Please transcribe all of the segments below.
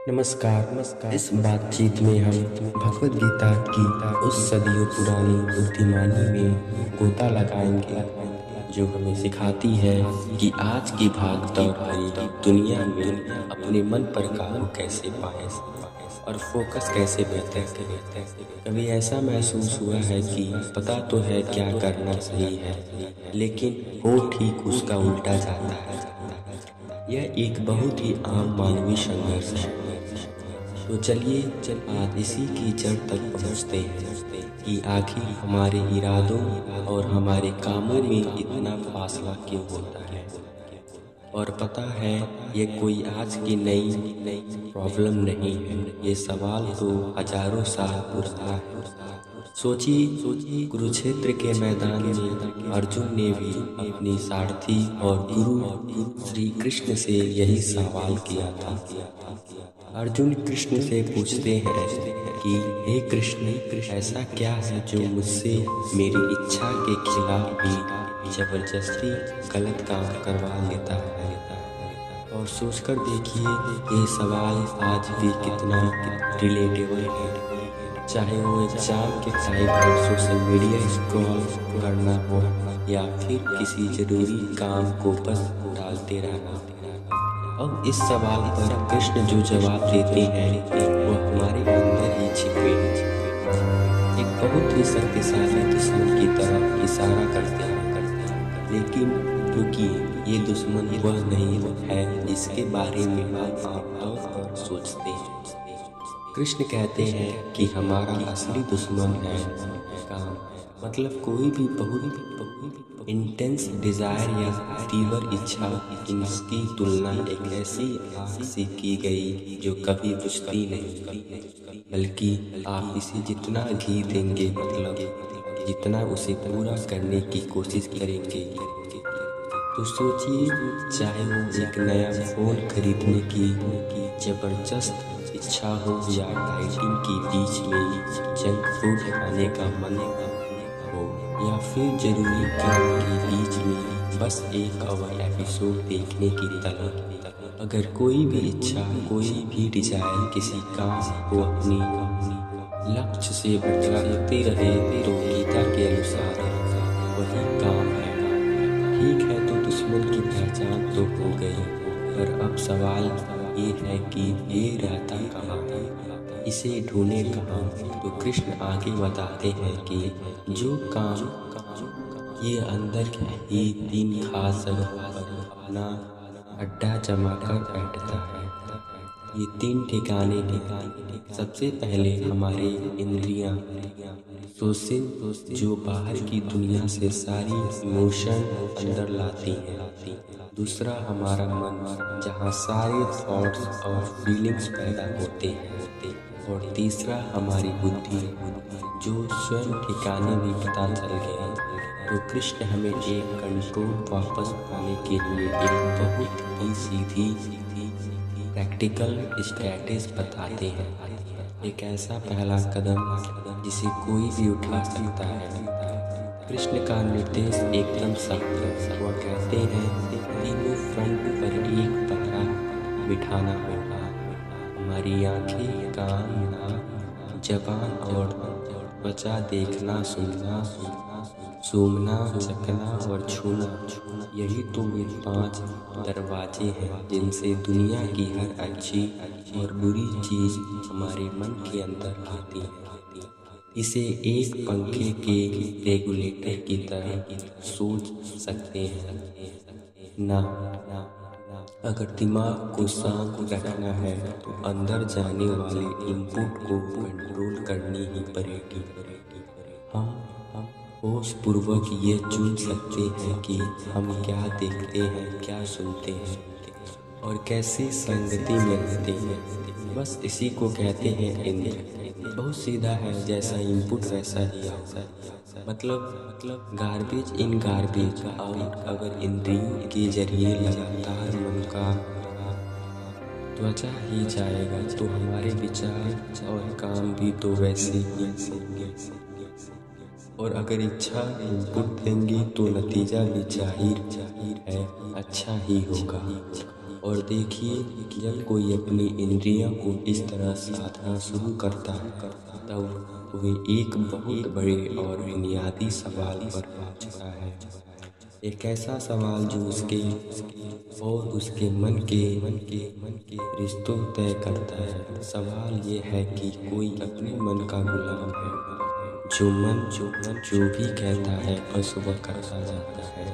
नमस्कार। इस बातचीत में हम भगवद गीता की उस सदियों पुरानी बुद्धिमानी में गोता लगाएंगे जो हमें सिखाती है कि आज की भागदौड़ भरी दुनिया में अपने मन पर काबू कैसे पाएं और फोकस कैसे बेहतर करें। कभी ऐसा महसूस हुआ है कि पता तो है क्या करना सही है, लेकिन हो ठीक उसका उल्टा जाता है। यह एक बहुत ही आम मानवीय संघर्ष है। तो चलिए आज इसी की जड़ तक पहुँचते हैं कि आखिर हमारे इरादों और हमारे कामों में इतना फासला क्यों होता है। और पता है, ये कोई आज की नई प्रॉब्लम नहीं है, ये सवाल तो हजारों साल पुराना है। सोचिए कुरुक्षेत्र के मैदान में अर्जुन ने भी अपनी सारथी और गुरु श्री कृष्ण से यही सवाल किया था। अर्जुन कृष्ण से पूछते हैं कि हे कृष्ण, ऐसा क्या है जो मुझसे मेरी इच्छा के खिलाफ भी जबरदस्ती गलत काम करवा लेता है। और सोचकर देखिए, ये सवाल आज भी कितना रिलेटेबल है। चाहे वो एग्जाम के टाइम पर सोशल मीडिया स्क्रॉल करना हो या फिर किसी जरूरी काम को बस डालते रहना। अब इस सवाल पर कृष्ण जो जवाब देते हैं वो हमारे अंदर ही छिपे एक बहुत ही शक्तिशाली दुश्मन की तरफ इशारा करते हैं। लेकिन क्योंकि ये दुश्मन वह नहीं है जिसके बारे में हम आमतौर पर सोचते हैं। कृष्ण कहते हैं कि हमारा असली दुश्मन है काम। मतलब कोई भी बहुत इंटेंस डिजायर या तीव्र इच्छा, इनकी तुलना एक ऐसी आग से की गई जो कभी बुझती नहीं, बल्कि आप इसे जितना घी देंगे, मतलब जितना उसे पूरा करने की कोशिश करेंगे। तो सोचिए, चाहे वो एक नया फोन खरीदने की जबरदस्त इच्छा हो या डाइटिंग के बीच में जंक फूड खाने का मन हो, या फिर जरूरी काम के बीच में बस एक और एपिसोड देखने की तलब। अगर कोई भी इच्छा, कोई भी डिजायर किसी काम को अपनी लक्ष्य से भटकाते रहे तो गीता के अनुसार वही काम है। ठीक है, तो दुश्मन की पहचान तो हो गई, पर अब सवाल ये है कि ये रहता कहाँ है, इसे ढूंढे कहाँ। तो कृष्ण आगे बताते हैं कि जो काम ये अंदर ही 3 खास जगह पर अपना अड्डा जमा कर बैठता है। ये 3 ठिकाने सबसे पहले हमारे इंद्रियां, जो बाहर की दुनिया से सारी इमोशन अंदर लाती हैं। दूसरा हमारा मन, जहाँ सारे थॉट्स और फीलिंग्स पैदा होते हैं। और तीसरा हमारी बुद्धि, जो स्वयं ठिकाने भी पता चल गए। तो कृष्ण हमें एक कंट्रोल वापस पाने के लिए एक बहुत ही सीधी प्रैक्टिकल स्ट्रैटेजी बताते हैं। एक ऐसा पहला कदम जिसे कोई भी उठा सकता है। कृष्ण का निर्देश एकदम सख्त है। वह कहते हैं तीनों फ्रंट पर एक पहरा बिठाना होगा। हमारी आंखें, कान, नाक, जबान और त्वचा, देखना, सुनना, सूंघना, चखना और छूना, यही तो वे 5 दरवाजे हैं जिनसे दुनिया की हर अच्छी और बुरी चीज हमारे मन के अंदर आती है। इसे एक पंखे के रेगुलेटर की तरह सोच सकते हैं ना। अगर दिमाग को शांत रखना है तो अंदर जाने वाले इनपुट को कंट्रोल करनी ही पड़ेगी। हम होशपूर्वक ये चुन सकते हैं कि हम क्या देखते हैं, क्या सुनते हैं और कैसी संगति में रहते हैं। बस इसी को कहते हैं इंद्रिय। बहुत सीधा है, जैसा इनपुट वैसा ही आउटपुट। मतलब गार्बेज इन गार्बेज आउट। अगर इंद्रियों के जरिए लगातार मन का त्वचा ही जाएगा तो हमारे विचार और काम भी तो वैसे ही होंगे। और अगर इच्छा इनपुट देंगी तो नतीजा भी जाहिर है अच्छा ही होगा। और देखिए, जब कोई अपनी इंद्रियों को इस तरह साधना शुरू करता है तब वे एक बहुत बड़े और बुनियादी सवाल पर पहुंचता है। एक ऐसा सवाल जो उसके और उसके मन के रिश्तों तय करता है। सवाल ये है कि कोई अपने मन का गुलाम है, जो मन जो भी कहता है बस वह करता जाता है,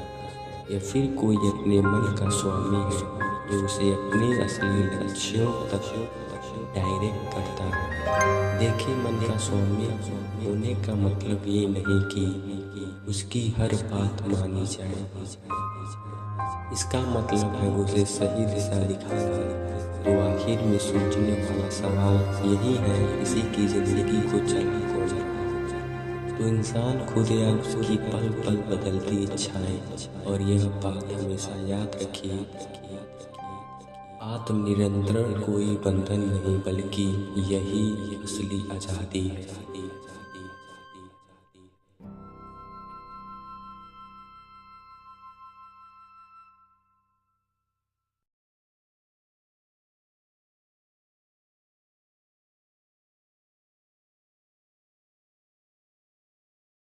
या फिर कोई अपने मन का स्वामी है जो उसे अपने असली लक्ष्यों तक डायरेक्ट करता है। देखिए, मन का स्वामी होने का मतलब ये नहीं कि उसकी हर बात मानी जाए। इसका मतलब है उसे सही दिशा दिखाना। तो आखिर में सोचने वाला सवाल यही है, किसी की जिंदगी को चला कौन? तो इंसान खुद या उसकी पल पल बदलती इच्छाएं। और यह बात हमेशा याद रखिए, आत्म नियंत्रण कोई बंधन नहीं बल्कि यही असली आज़ादी है।